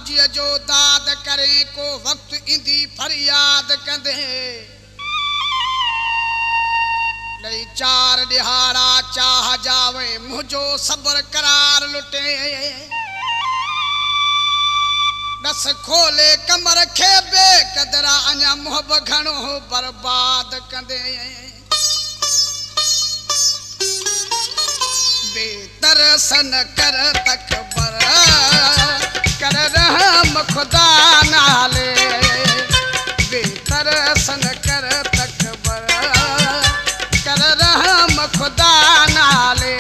जी जो दाद करें को वक्त इंदी फरियाद कंदे नहीं चार दिहाड़ा चाह जावे मुझो सब्र करार लुटे दस खोले कमर खे बेकदरा अञा मोहब घणो बर्बाद कंदे बेतरसन कर तकबर कर रहम खुदा नाले बेतरसन कर तकबर कर रहम खुदा नाले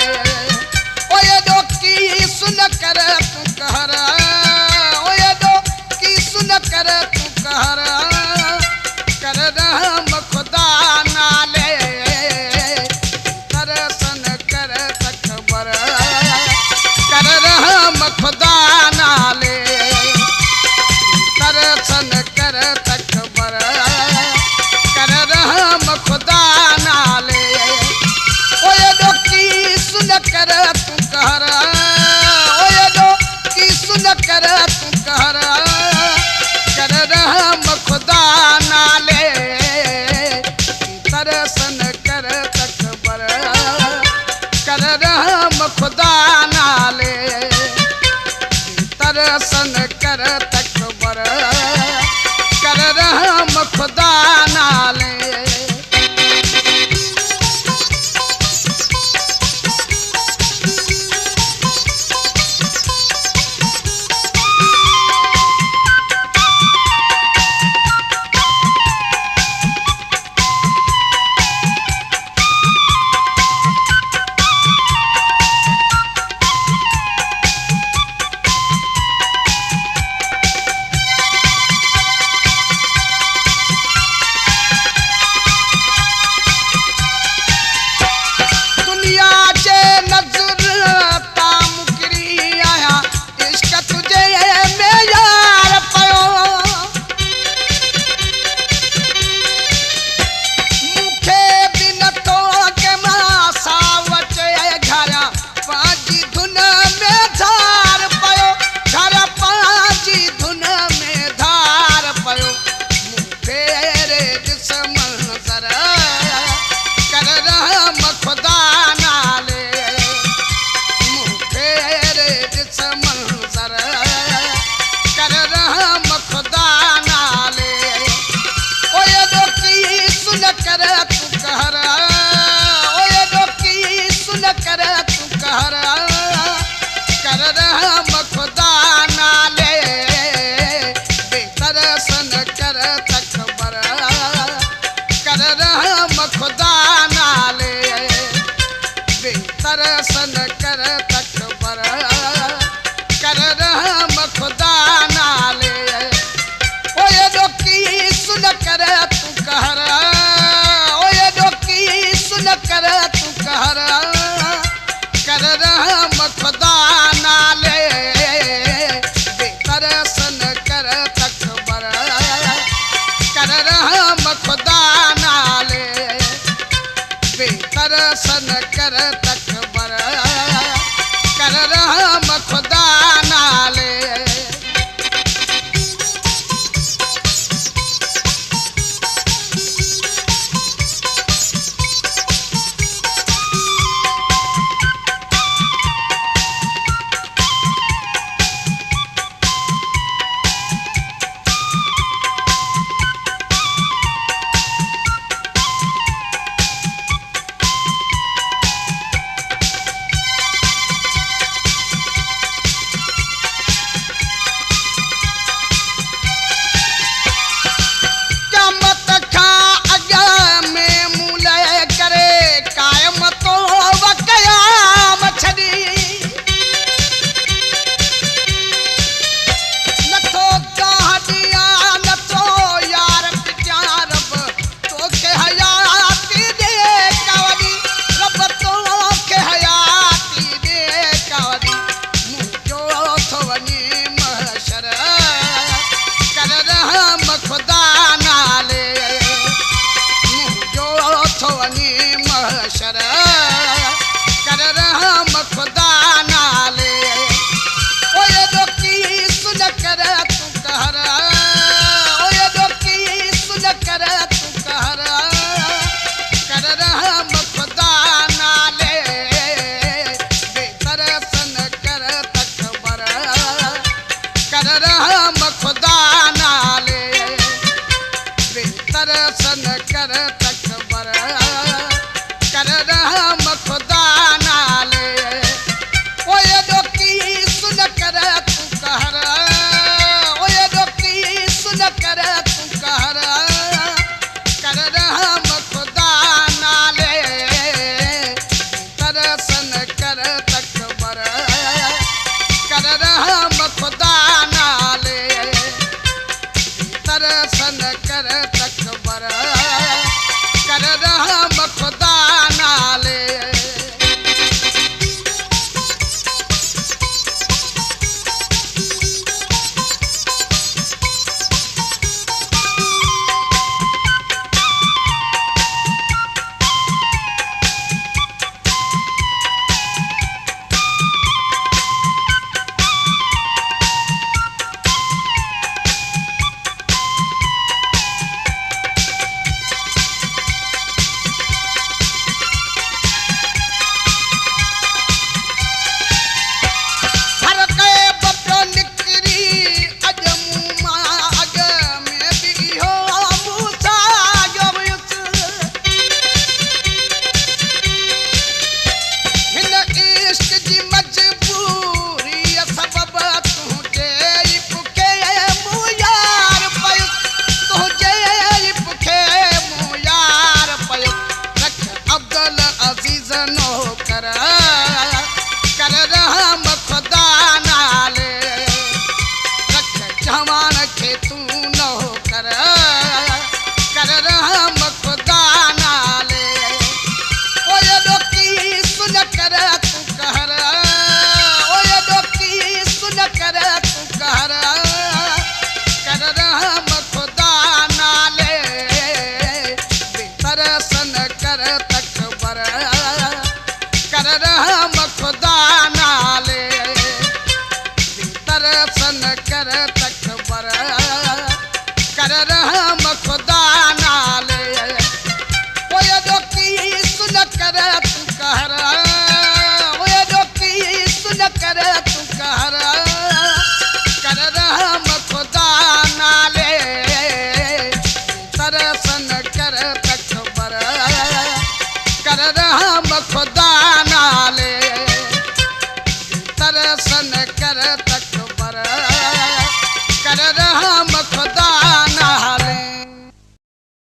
ओए दो की सुन कर तू कहर ओए दो की सुन कर तू कहर कर रहम खुदा नाले तरसन कर तकबर कर रहम खुदा नाले तरसन कर तकबर कर रहम खुदा नाले ओए दो की सुन कर तू कहर ओए दो की सुन कर तू कहर कर रहम खुदा नाले तरसन कर तकबर कर रहम खुदा नाले तरसन कर तकबर कर रहम खुदा नाले